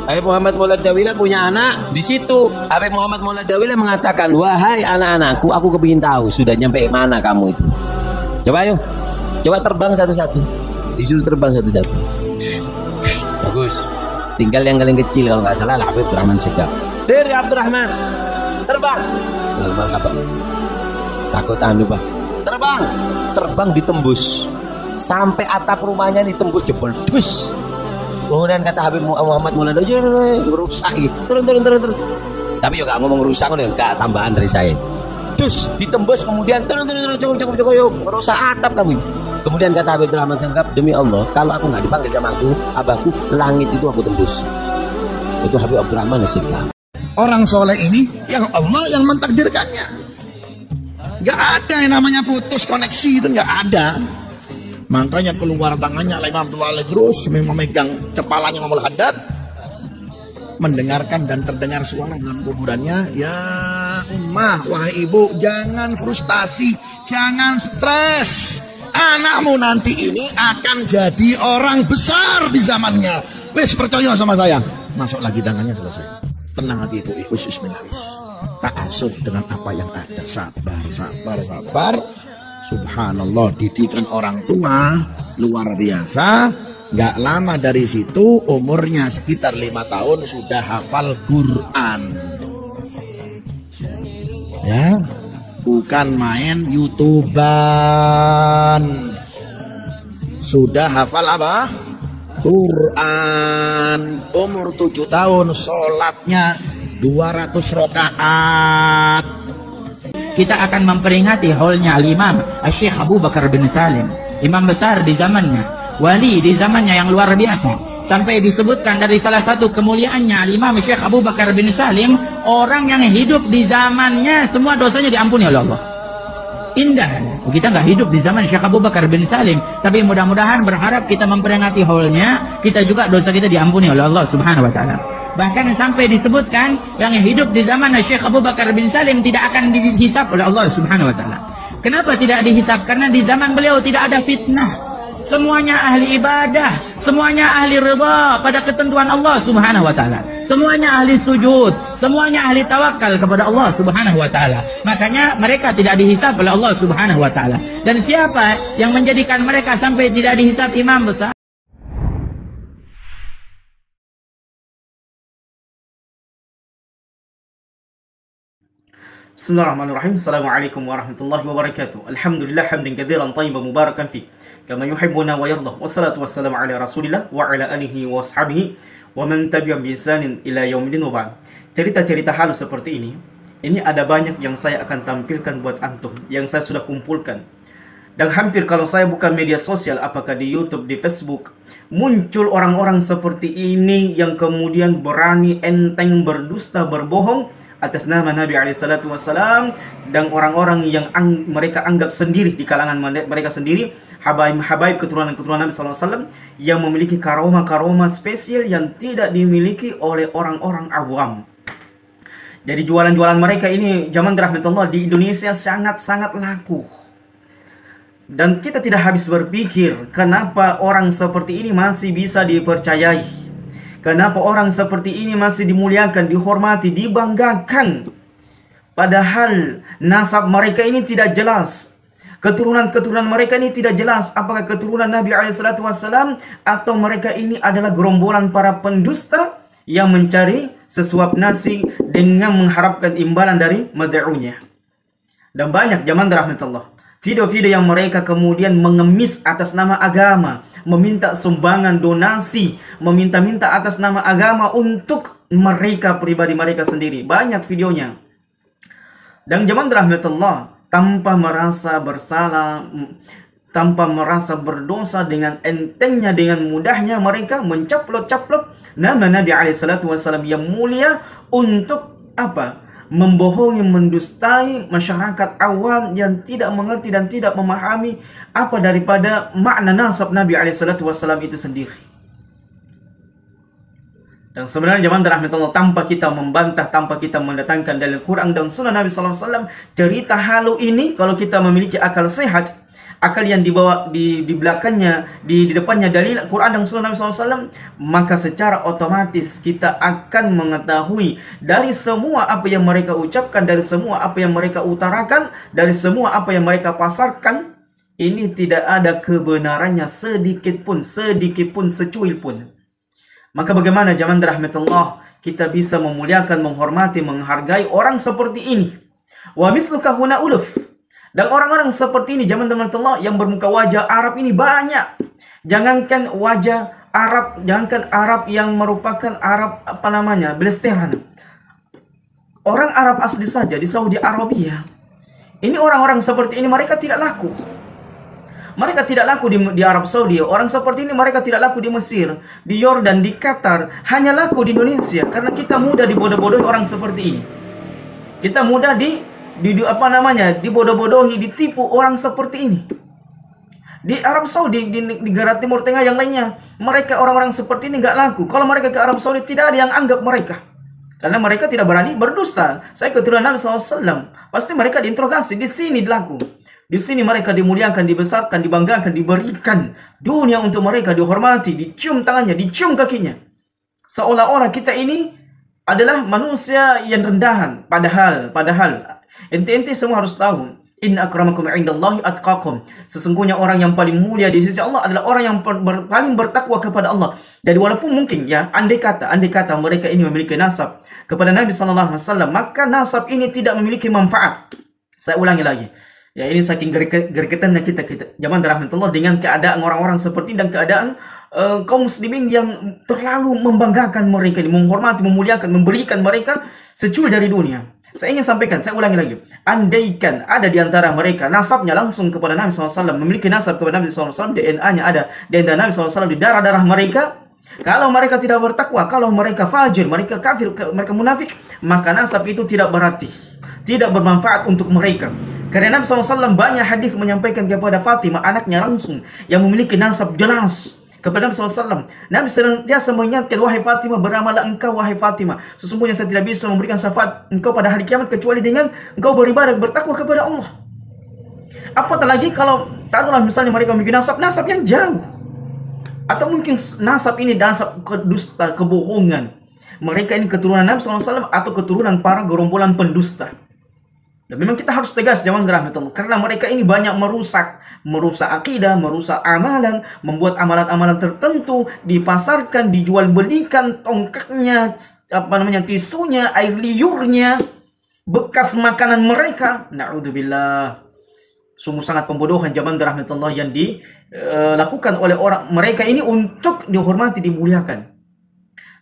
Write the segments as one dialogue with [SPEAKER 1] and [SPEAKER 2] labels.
[SPEAKER 1] Habib Muhammad Maulad Dawila punya anak di situ. Habib Muhammad Maulad Dawila mengatakan, wahai anak-anakku, aku kepingin tahu sudah nyampe mana kamu itu. Coba ayo, coba terbang satu-satu. Disuruh terbang satu-satu. Bagus. Tinggal yang paling kecil kalau nggak salah Habib Abdurrahman Segaf. Dir Abdurrahman, terbang. Terbang apa? Takut Pak. Terbang ditembus sampai atap rumahnya ditembus jebol. Dus. Kemudian kata Habib Muhammad Maulana, rusak gitu. Turun. Tapi juga ngomong rusak, enggak, tambahan dari saya. Dus ditembus, kemudian turun, cukup, yuk, merusak atap kamu. Kemudian kata Habib Rahman Segaf, demi Allah, kalau aku nggak dipanggil sama abahku, langit itu aku tembus. Itu Habib Abdurrahman Segaf.
[SPEAKER 2] Orang soleh ini yang Allah yang mentakdirkannya. Nggak ada yang namanya putus koneksi, itu nggak ada. Makanya keluar tangannya Imam Abdul terus memegang kepalanya Imam Haddad, mendengarkan dan terdengar suara dalam kuburannya. Ya ummah, wahai ibu, jangan frustasi, jangan stres. Anakmu nanti ini akan jadi orang besar di zamannya. Wes, percaya sama saya. Masuk lagi tangannya, selesai. Tenang hati ibu, bismillah. Tak asuh dengan apa yang ada. Sabar. Subhanallah, didikan orang tua luar biasa. Gak lama dari situ, umurnya sekitar 5 tahun sudah hafal Quran. Ya, bukan main YouTuber-an. Sudah hafal apa? Quran. Umur 7 tahun, sholatnya 200 rakaat.
[SPEAKER 3] Kita akan memperingati haulnya Al-Imam Syekh Abu Bakar bin Salim, imam besar di zamannya, wali di zamannya yang luar biasa. Sampai disebutkan dari salah satu kemuliaannya Al-Imam Syekh Abu Bakar bin Salim, orang yang hidup di zamannya semua dosanya diampuni oleh Allah. Indah. Kita nggak hidup di zaman Syekh Abu Bakar bin Salim, tapi mudah-mudahan berharap kita memperingati haulnya, kita juga dosa kita diampuni oleh Allah Subhanahu wa taala. Bahkan sampai disebutkan yang hidup di zaman Syekh Abu Bakar bin Salim tidak akan dihisab oleh Allah Subhanahu wa taala. Kenapa tidak dihisab? Karena di zaman beliau tidak ada fitnah. Semuanya ahli ibadah, semuanya ahli ridha pada ketentuan Allah Subhanahu wa taala. Semuanya ahli sujud, semuanya ahli tawakal kepada Allah Subhanahu wa taala. Makanya mereka tidak dihisab oleh Allah Subhanahu wa taala. Dan siapa yang menjadikan mereka sampai tidak dihisab imam besar?
[SPEAKER 4] Bismillahirrahmanirrahim. Assalamualaikum warahmatullahi wabarakatuh. Alhamdulillah hamdan katsiran thayyiban mubarakan fi kama yuhibbuna wa yarda. Wassalatu wassalamu ala Rasulillah wa ala alihi wa ashabihi wa man tabi'ahum bi ihsanin ila yaumil ba'd. Cerita-cerita halus seperti ini ada banyak yang saya akan tampilkan buat antum, yang saya sudah kumpulkan. Dan hampir kalau saya buka media sosial, apakah di YouTube, di Facebook, muncul orang-orang seperti ini yang kemudian berani enteng berdusta, berbohong atas nama Nabi SAW, dan orang-orang yang mereka anggap sendiri di kalangan mereka sendiri habaib keturunan Nabi SAW yang memiliki karomah spesial yang tidak dimiliki oleh orang-orang awam. Jadi jualan-jualan mereka ini zaman rahmatullah di Indonesia sangat-sangat laku. Dan kita tidak habis berpikir kenapa orang seperti ini masih bisa dipercayai. Kenapa orang seperti ini masih dimuliakan, dihormati, dibanggakan. Padahal nasab mereka ini tidak jelas. Keturunan-keturunan mereka ini tidak jelas. Apakah keturunan Nabi SAW atau mereka ini adalah gerombolan para pendusta yang mencari sesuap nasi dengan mengharapkan imbalan dari mad'unya. Dan banyak zaman rahmatullah video-video yang mereka kemudian mengemis atas nama agama, meminta sumbangan, donasi, meminta-minta atas nama agama untuk mereka pribadi mereka sendiri. Banyak videonya. Dan zaman rahmatullah, tanpa merasa bersalah, tanpa merasa berdosa, dengan entengnya, dengan mudahnya mereka mencaplok-caplok nama Nabi SAW yang mulia untuk apa? Membohongi, mendustai masyarakat awam yang tidak mengerti dan tidak memahami apa daripada makna nasab Nabi SAW itu sendiri. Dan sebenarnya zaman rahmatullah, tanpa kita membantah, tanpa kita mendatangkan dalil Quran dan sunnah Nabi SAW, cerita halu ini kalau kita memiliki akal sehat akal yang dibawa di belakangnya, di depannya dalil Quran dan Sunnah Nabi SAW, maka secara otomatis kita akan mengetahui dari semua apa yang mereka ucapkan, dari semua apa yang mereka utarakan, dari semua apa yang mereka pasarkan, ini tidak ada kebenarannya sedikit pun, secuil pun. Maka bagaimana jamaah rahmatullah kita bisa memuliakan, menghormati, menghargai orang seperti ini? Wa mithluka huna uluf. Dan orang-orang seperti ini jamaah rahmatullah yang bermuka wajah Arab ini banyak. Jangankan wajah Arab, jangankan Arab yang merupakan Arab belesteran. Orang Arab asli saja di Saudi Arabia. Ini orang-orang seperti ini mereka tidak laku. Mereka tidak laku di Arab Saudi. Orang seperti ini mereka tidak laku di Mesir, di Yordan, di Qatar. Hanya laku di Indonesia karena kita mudah dibodoh-bodohi orang seperti ini. Kita mudah dibodoh-bodohi, ditipu orang seperti ini. Di Arab Saudi, di negara Timur Tengah yang lainnya, mereka orang-orang seperti ini nggak laku. Kalau mereka ke Arab Saudi tidak ada yang anggap mereka, karena mereka tidak berani berdusta. Saya keturunan Nabi SAW. Pasti mereka diinterogasi. Di sini laku. Di sini mereka dimuliakan, dibesarkan, dibanggakan, diberikan dunia untuk mereka, dihormati, dicium tangannya, dicium kakinya. Seolah-olah kita ini adalah manusia yang rendahan. Padahal ente semua harus tahu, inna akramakum indallahi atqakum. Sesungguhnya orang yang paling mulia di sisi Allah adalah orang yang paling bertakwa kepada Allah. Jadi walaupun mungkin ya, andai kata mereka ini memiliki nasab kepada Nabi SAW, maka nasab ini tidak memiliki manfaat. Saya ulangi lagi. Ya, ini saking gergetannya kita jamaah rahmatullah dengan keadaan orang-orang seperti dan keadaan kaum muslimin yang terlalu membanggakan mereka, menghormati, memuliakan, memberikan mereka secuil dari dunia. Saya ingin sampaikan, saya ulangi lagi. Andaikan ada di antara mereka nasabnya langsung kepada Nabi SAW, memiliki nasab kepada Nabi SAW, DNA-nya ada di antara Nabi SAW, di darah-darah mereka. Kalau mereka tidak bertakwa, kalau mereka fajir, mereka kafir, mereka munafik, maka nasab itu tidak berarti, tidak bermanfaat untuk mereka. Karena Nabi SAW banyak hadis menyampaikan kepada Fatimah, anaknya langsung, yang memiliki nasab jelas kepada Nabi SAW. Nabi senantiasa mengingatkan, wahai Fatimah, beramallah engkau, wahai Fatimah. Sesungguhnya saya tidak bisa memberikan syafaat engkau pada hari kiamat kecuali dengan engkau beribadah, bertakwa kepada Allah. Apatah lagi kalau taruhlah misalnya mereka memiliki nasab yang jauh. Atau mungkin nasab ini nasab kedusta, kebohongan. Mereka ini keturunan Nabi SAW atau keturunan para gerombolan pendusta. Dan memang kita harus tegas jamaah rahmatullah, karena mereka ini banyak merusak akidah, merusak amalan, membuat amalan-amalan tertentu dipasarkan, dijual belikan, tongkatnya, tisunya, air liurnya, bekas makanan mereka. Na'udzubillah. Sungguh sangat pembodohan jamaah rahmatullah yang dilakukan oleh orang mereka ini untuk dihormati, dimuliakan.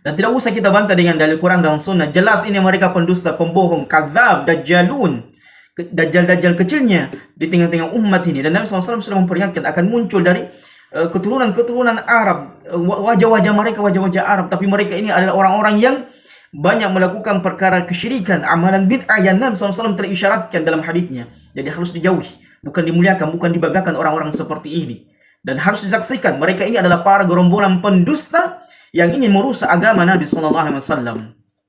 [SPEAKER 4] Dan tidak usah kita bantah dengan dalil Quran dan Sunnah. Jelas ini mereka pendusta, pembohong, kadzab, dajjalun. Dajjal-dajjal kecilnya di tengah-tengah umat ini. Dan Nabi SAW sudah memperingatkan akan muncul dari keturunan-keturunan Arab, wajah-wajah mereka wajah-wajah Arab, tapi mereka ini adalah orang-orang yang banyak melakukan perkara kesyirikan, amalan bid'ah yang Nabi SAW telah isyaratkan dalam hadisnya. Jadi harus dijauhi, bukan dimuliakan, bukan dibanggakan orang-orang seperti ini. Dan harus disaksikan mereka ini adalah para gerombolan pendusta yang ingin merusak agama Nabi SAW,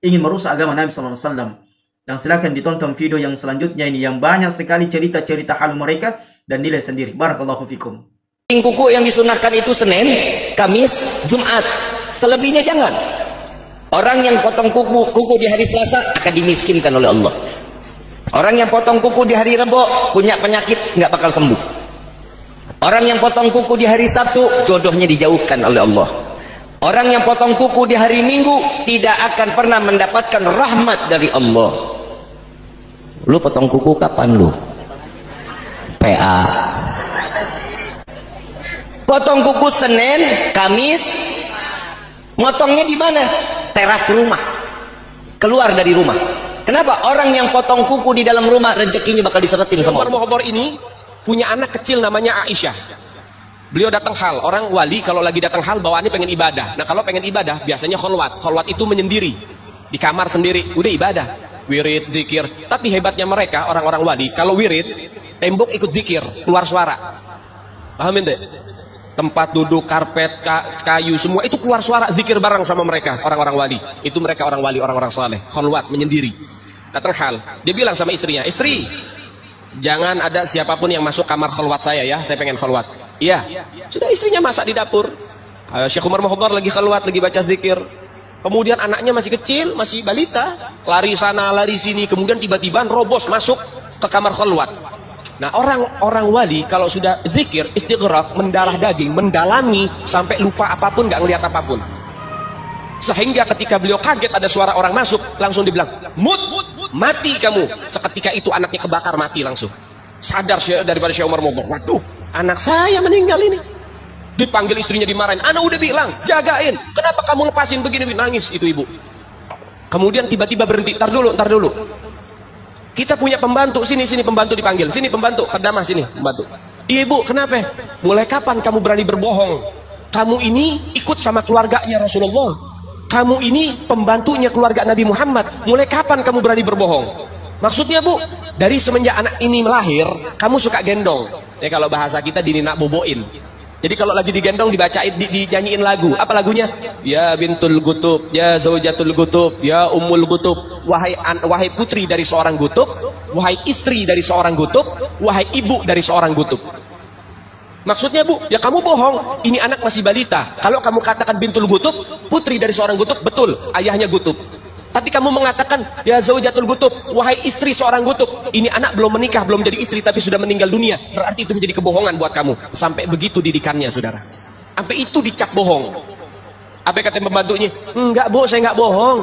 [SPEAKER 4] ingin merusak agama Nabi SAW. Dan silakan ditonton video yang selanjutnya ini yang banyak sekali cerita-cerita halu mereka dan nilai sendiri. Barakallahu fikum.
[SPEAKER 5] Kuku yang disunahkan itu Senin, Kamis, Jumat. Selebihnya jangan. Orang yang potong kuku di hari Selasa akan dimiskinkan oleh Allah. Orang yang potong kuku di hari Rebo punya penyakit nggak bakal sembuh. Orang yang potong kuku di hari Sabtu jodohnya dijauhkan oleh Allah. Orang yang potong kuku di hari Minggu tidak akan pernah mendapatkan rahmat dari Allah. Lu potong kuku kapan lu? PA. Potong kuku Senin, Kamis. Motongnya di mana? Teras rumah. Keluar dari rumah. Kenapa? Orang yang potong kuku di dalam rumah rezekinya bakal diseretin sama Allah.
[SPEAKER 6] Muhammad ini punya anak kecil namanya Aisyah. Beliau datang hal, orang wali kalau lagi datang hal bawaannya pengen ibadah. Nah kalau pengen ibadah biasanya kholwat. Kholwat itu menyendiri di kamar sendiri, udah ibadah, wirid, zikir. Tapi hebatnya mereka orang-orang wali, kalau wirid tembok ikut zikir, keluar suara. Paham ente? Tempat duduk, karpet, kayu semua itu keluar suara, zikir bareng sama mereka orang-orang wali. Itu mereka orang wali, orang-orang saleh, kholwat, menyendiri. Datang hal, dia bilang sama istrinya, istri, jangan ada siapapun yang masuk kamar khalwat saya ya, saya pengen khalwat. Iya, sudah istrinya masak di dapur. Syekh Umar Muhdhar lagi khalwat, lagi baca zikir. Kemudian anaknya masih kecil, masih balita, lari sana, lari sini. Kemudian tiba-tiba robos masuk ke kamar khalwat. Nah, orang wali kalau sudah zikir, istighraq, mendarah daging, mendalami sampai lupa apapun, nggak ngelihat apapun. Sehingga ketika beliau kaget ada suara orang masuk, langsung dibilang, "Mut, mati kamu." Seketika itu anaknya kebakar, mati langsung. Sadar daripada Syekh Umar Muhdhar, waduh, anak saya meninggal ini. Dipanggil istrinya, dimarahin. Ana udah bilang, jagain. Kenapa kamu lepasin begini? Nangis itu ibu. Kemudian tiba-tiba berhenti. Ntar dulu. Kita punya pembantu, sini pembantu dipanggil. Sini pembantu, Khadamah sini pembantu. Ibu, kenapa? Mulai kapan kamu berani berbohong? Kamu ini ikut sama keluarganya Rasulullah. Kamu ini pembantunya keluarga Nabi Muhammad. Mulai kapan kamu berani berbohong? Maksudnya Bu, dari semenjak anak ini melahir, kamu suka gendong. Ya kalau bahasa kita dininak boboin. Jadi kalau lagi digendong dibacain, dinyanyiin lagu. Apa lagunya? Ya bintul gutub, ya zaujatul gutub, ya ummul gutub. Wahai putri dari seorang gutub, wahai istri dari seorang gutub, wahai ibu dari seorang gutub. Maksudnya Bu, ya kamu bohong. Ini anak masih balita. Kalau kamu katakan bintul gutub, putri dari seorang gutub, betul, ayahnya gutub. Tapi kamu mengatakan, ya zaujatul gutub, wahai istri seorang gutub. Ini anak belum menikah, belum jadi istri, tapi sudah meninggal dunia. Berarti itu menjadi kebohongan buat kamu. Sampai begitu didikannya, saudara. Sampai itu dicap bohong. Apa kata pembantunya? Enggak Bu, saya enggak bohong.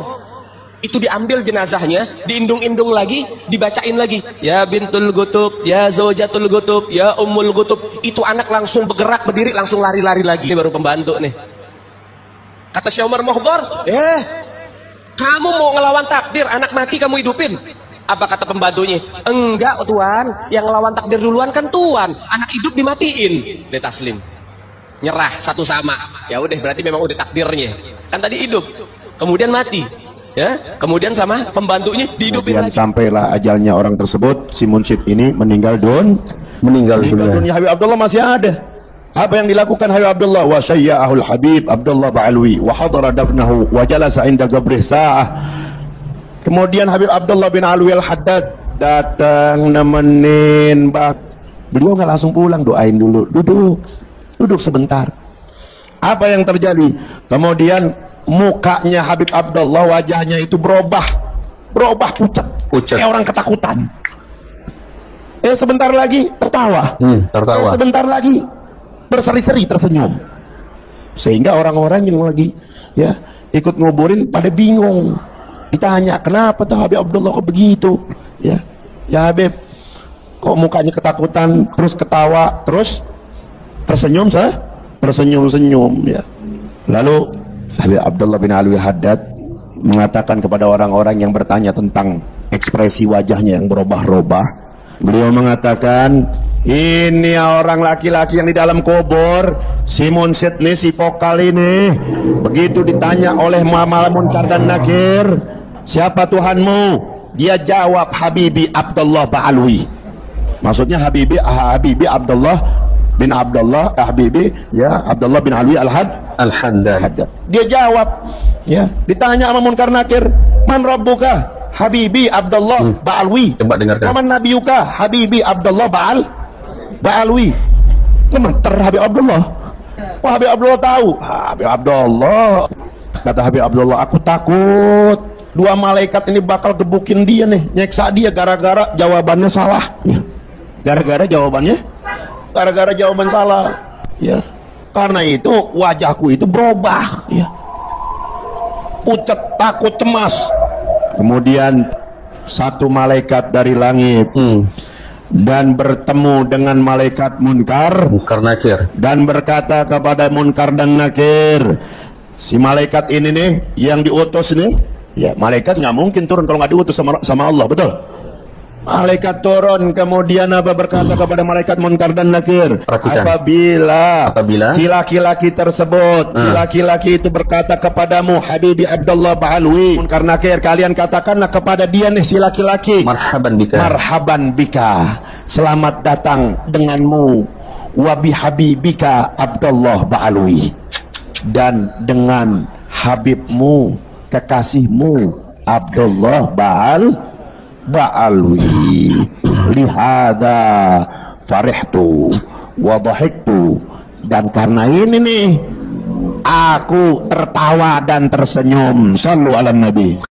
[SPEAKER 6] Itu diambil jenazahnya, diindung-indung lagi, dibacain lagi. Ya bintul gutub, ya zaujatul gutub, ya ummul gutub. Itu anak langsung bergerak, berdiri, langsung lari-lari lagi. Ini baru pembantu nih. Kata Syekh Umar Muhdhar, kamu mau ngelawan takdir, anak mati kamu hidupin. Apa kata pembantunya? Enggak Tuan, yang ngelawan takdir duluan kan Tuan. Anak hidup dimatiin. Dia taslim, nyerah satu sama. Ya udah, berarti memang udah takdirnya. Kan tadi hidup, kemudian mati. Ya, kemudian sama pembantunya dihidupin lagi.
[SPEAKER 7] Sampailah ajalnya orang tersebut, si Munsyid ini meninggal dunia. Habib Abdullah masih ada. Apa yang dilakukan Habib Abdullah? Wa syayya'ahul Habib Abdullah Ba'alwi wa hadara dafnahu wa jalasa inda qabrih sa'ah. Kemudian Habib Abdullah bin Alwi Al-Haddad datang nemenin beliau nggak langsung pulang, doain dulu, duduk sebentar. Apa yang terjadi? Kemudian mukanya Habib Abdullah, wajahnya itu berubah pucat. Kayak orang ketakutan. Sebentar lagi tertawa. Sebentar lagi berseri-seri tersenyum. Sehingga orang-orang yang lagi ikut nguburin pada bingung. Ditanya, kenapa tuh Habib Abdullah kok begitu? Ya Habib, kok mukanya ketakutan, terus ketawa, terus tersenyum ya. Lalu Habib Abdullah bin Alwi Haddad mengatakan kepada orang-orang yang bertanya tentang ekspresi wajahnya yang berubah-ubah, beliau mengatakan, ini orang laki-laki yang di dalam kubur, si Munsyid nih, si vokal ini, begitu ditanya oleh Muhammad Munkar dan Nakir, siapa Tuhanmu? Dia jawab, Habibi Abdullah Ba'alwi. Maksudnya Habibi Abdullah bin Abdullah, Abdullah bin Alwi Al-Haddad. Dia jawab, ditanya sama Munkar Nakir, man rabbuka? Habibi Abdullah Ba'alwi.
[SPEAKER 8] Coba dengarkan.
[SPEAKER 7] Waman nabiyuka? Habibi Abdullah Ba'alwi. Gemeter Habib Abdullah. Wah, Habib Abdullah tahu. Habib Abdullah. Kata Habib Abdullah, aku takut dua malaikat ini bakal gebukin dia nih, nyeksa dia gara-gara jawabannya salah. Gara-gara jawaban salah. Ya. Karena itu wajahku itu berubah. Ya. Pucat, takut, cemas. Kemudian satu malaikat dari langit dan bertemu dengan malaikat Munkar Nakir dan berkata kepada Munkar dan Nakir, si malaikat ini nih yang diutus nih, malaikat nggak mungkin turun kalau nggak diutus sama Allah, betul? Malaikat turun, kemudian berkata kepada malaikat Munkar dan Nakir, apabila si laki-laki tersebut, si laki-laki itu berkata kepadamu, Habibi Abdullah Ba'alwi, Munkar Nakir, kalian katakanlah kepada dia nih, si laki-laki, marhaban bika, selamat datang denganmu, wa bihabibika Abdullah Ba'alwi, dan dengan Habibmu, kekasihmu Abdullah Ba'alwi lihada farihtu wa dhahiktu, dan karena ini nih aku tertawa dan tersenyum. Shallu ala nabi.